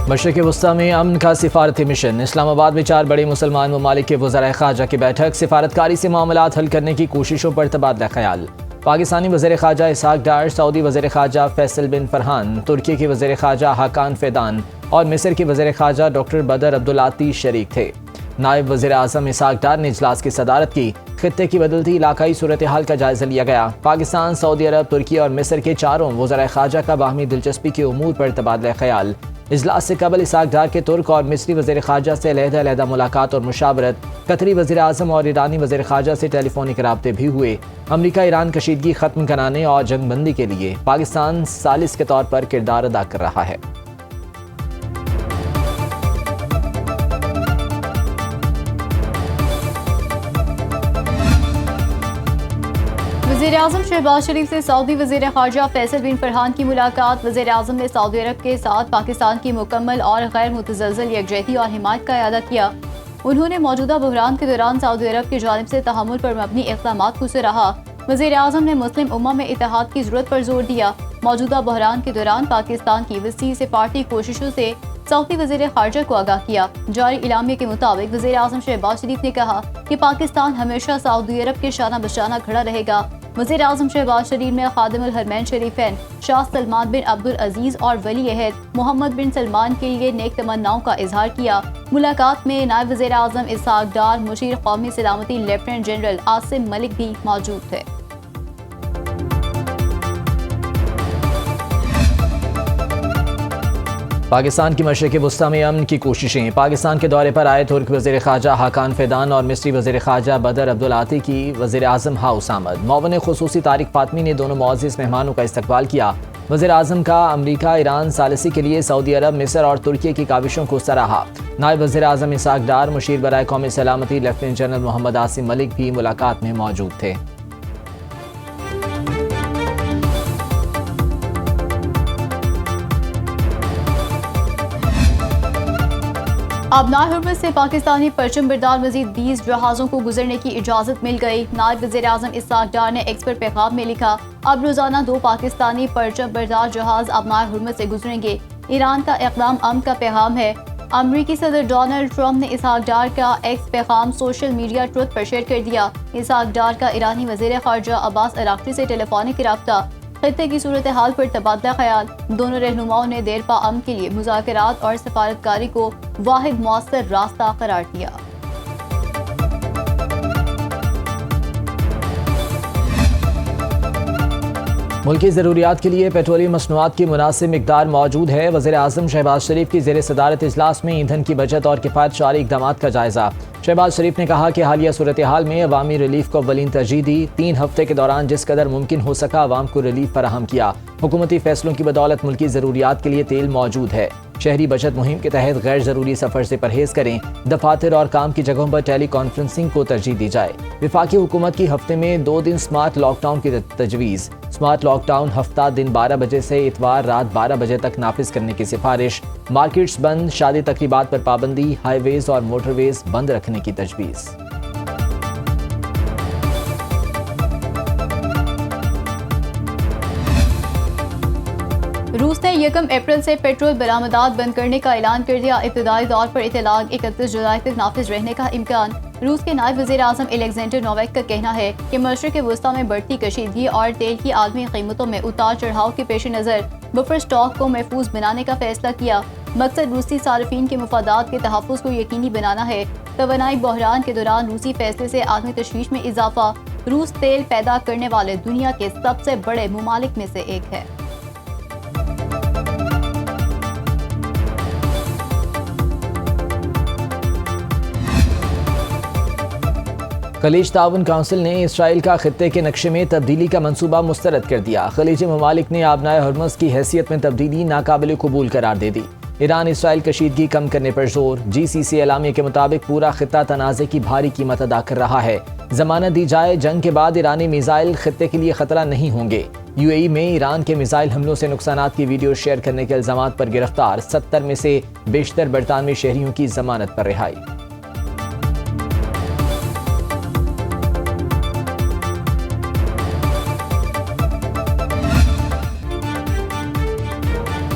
مشرق وسطی میں امن کا سفارتی مشن، اسلام آباد میں 4 بڑے مسلمان ممالک کے وزرائے خارجہ کی بیٹھک، سفارتکاری سے معاملات حل کرنے کی کوششوں پر تبادلہ خیال۔ پاکستانی وزیر خارجہ اسحاق ڈار، سعودی وزیر خارجہ فیصل بن فرحان، ترکی کے وزیر خارجہ حاکان فیدان اور مصر کے وزیر خارجہ ڈاکٹر بدر عبدالعاطی شریک تھے۔ نائب وزیر اعظم اسحاق ڈار نے اجلاس کی صدارت کی۔ خطے کی بدلتی علاقائی صورتحال کا جائزہ لیا گیا۔ پاکستان، سعودی عرب، ترکی اور مصر کے 4 وزرائے خارجہ کا باہمی دلچسپی کے امور پر تبادلہ خیال۔ اجلاس سے قبل اسحاق ڈار کے ترک اور مصری وزیر خارجہ سے علیحدہ ملاقات اور مشاورت، قطری وزیر اعظم اور ایرانی وزیر خارجہ سے ٹیلی فونک رابطے بھی ہوئے۔ امریکہ ایران کشیدگی ختم کرانے اور جنگ بندی کے لیے پاکستان ثالث کے طور پر کردار ادا کر رہا ہے۔ وزیر اعظم شہباز شریف سے سعودی وزیر خارجہ فیصل بن فرحان کی ملاقات۔ وزیر اعظم نے سعودی عرب کے ساتھ پاکستان کی مکمل اور غیر متزلزل یکجہتی اور حمایت کا اعادہ کیا۔ انہوں نے موجودہ بحران کے دوران سعودی عرب کی جانب سے تحمل پر مبنی اقدامات کو سراہا۔ وزیر اعظم نے مسلم امہ میں اتحاد کی ضرورت پر زور دیا۔ موجودہ بحران کے دوران پاکستان کی وسیع سفارتی کوششوں سے سعودی وزیر خارجہ کو آگاہ کیا۔ جاری اعلامیے کے مطابق وزیر اعظم شہباز شریف نے کہا کہ پاکستان ہمیشہ سعودی عرب کے شانہ بشانہ کھڑا رہے گا۔ وزیر اعظم شہباز شریف نے خادم الحرمین شریفین شاہ سلمان بن عبدالعزیز اور ولی عہد محمد بن سلمان کے لیے نیک تمناؤں کا اظہار کیا۔ ملاقات میں نائب وزیر اعظم اسحاق ڈار، مشیر قومی سلامتی لیفٹیننٹ جنرل عاصم ملک بھی موجود تھے۔ پاکستان کی مشرق وسطی میں امن کی کوششیں، پاکستان کے دورے پر آئے ترک وزیر خارجہ حاکان فیدان اور مصری وزیر خارجہ بدر عبدالعاطی کی وزیر اعظم ہاؤس آمد۔ معاون خصوصی طارق فاطمی نے دونوں معزز مہمانوں کا استقبال کیا۔ وزیر اعظم کا امریکہ ایران ثالثی کے لیے سعودی عرب، مصر اور ترکی کی کاوشوں کو سراہا۔ نائب وزیر اعظم اسحاق ڈار، مشیر برائے قومی سلامتی لیفٹیننٹ جنرل محمد عاصم ملک بھی ملاقات میں موجود تھے۔ آبنائے ہرمز سے پاکستانی پرچم بردار مزید 20 جہازوں کو گزرنے کی اجازت مل گئی۔ نائب وزیر اعظم اسحاق ڈار نے ایکس پر پیغام میں لکھا، اب روزانہ 2 پاکستانی پرچم بردار جہاز آبنائے ہرمز سے گزریں گے۔ ایران کا اقدام امن کا پیغام ہے۔ امریکی صدر ڈونلڈ ٹرمپ نے اسحاق ڈار کا ایکس پیغام سوشل میڈیا ٹروت پر شیئر کر دیا۔ اسحاق ڈار کا ایرانی وزیر خارجہ عباس اراغچی سے ٹیلی فونک رابطہ، خطے کی صورتحال پر تبادلہ خیال۔ دونوں رہنماؤں نے دیرپا امن کے لیے مذاکرات اور سفارتکاری کو واحد مؤثر راستہ قرار دیا۔ ملکی ضروریات کے لیے پیٹرولیم مصنوعات کی مناسب مقدار موجود ہے۔ وزیر اعظم شہباز شریف کی زیر صدارت اجلاس میں ایندھن کی بچت اور کفایت شعاری اقدامات کا جائزہ۔ شہباز شریف نے کہا کہ حالیہ صورتحال میں عوامی ریلیف کو اولین ترجیح دی۔ 3 ہفتے کے دوران جس قدر ممکن ہو سکا عوام کو ریلیف فراہم کیا۔ حکومتی فیصلوں کی بدولت ملکی ضروریات کے لیے تیل موجود ہے۔ شہری بچت مہم کے تحت غیر ضروری سفر سے پرہیز کریں۔ دفاتر اور کام کی جگہوں پر ٹیلی کانفرنسنگ کو ترجیح دی جائے۔ وفاقی حکومت کی ہفتے میں 2 دن سمارٹ لاک ڈاؤن کی تجویز۔ سمارٹ لاک ڈاؤن ہفتہ دن 12 بجے سے اتوار رات 12 بجے تک نافذ کرنے کی سفارش۔ مارکیٹس بند، شادی تقریبات پر پابندی، ہائی ویز اور موٹر ویز بند رکھنے کی تجویز۔ روس نے 1 اپریل سے پیٹرول برآمدات بند کرنے کا اعلان کر دیا۔ ابتدائی طور پر اطلاق 31 جولائی تک نافذ رہنے کا امکان۔ روس کے نائب وزیر اعظم الیگزینڈر نویک کا کہنا ہے کہ مشرق وسطی میں بڑھتی کشیدگی اور تیل کی عالمی قیمتوں میں اتار چڑھاؤ کے پیش نظر بفر اسٹاک کو محفوظ بنانے کا فیصلہ کیا۔ مقصد روسی صارفین کے مفادات کے تحفظ کو یقینی بنانا ہے۔ توانائی بحران کے دوران روسی فیصلے سے عالمی تشویش میں اضافہ۔ روس تیل پیدا کرنے والے دنیا کے سب سے بڑے ممالک میں سے ایک ہے۔ خلیج تعاون کونسل نے اسرائیل کا خطے کے نقشے میں تبدیلی کا منصوبہ مسترد کر دیا۔ خلیجی ممالک نے آبنائے ہرمز کی حیثیت میں تبدیلی ناقابل قبول قرار دے دی۔ ایران اسرائیل کشیدگی کم کرنے پر زور۔ جی سی سی اعلامیے کے مطابق پورا خطہ تنازع کی بھاری قیمت ادا کر رہا ہے۔ ضمانت دی جائے جنگ کے بعد ایرانی میزائل خطے کے لیے خطرہ نہیں ہوں گے۔ یو اے ای میں ایران کے میزائل حملوں سے نقصانات کی ویڈیو شیئر کرنے کے الزامات پر گرفتار 70 میں سے بیشتر برطانوی شہریوں کی ضمانت پر رہائی۔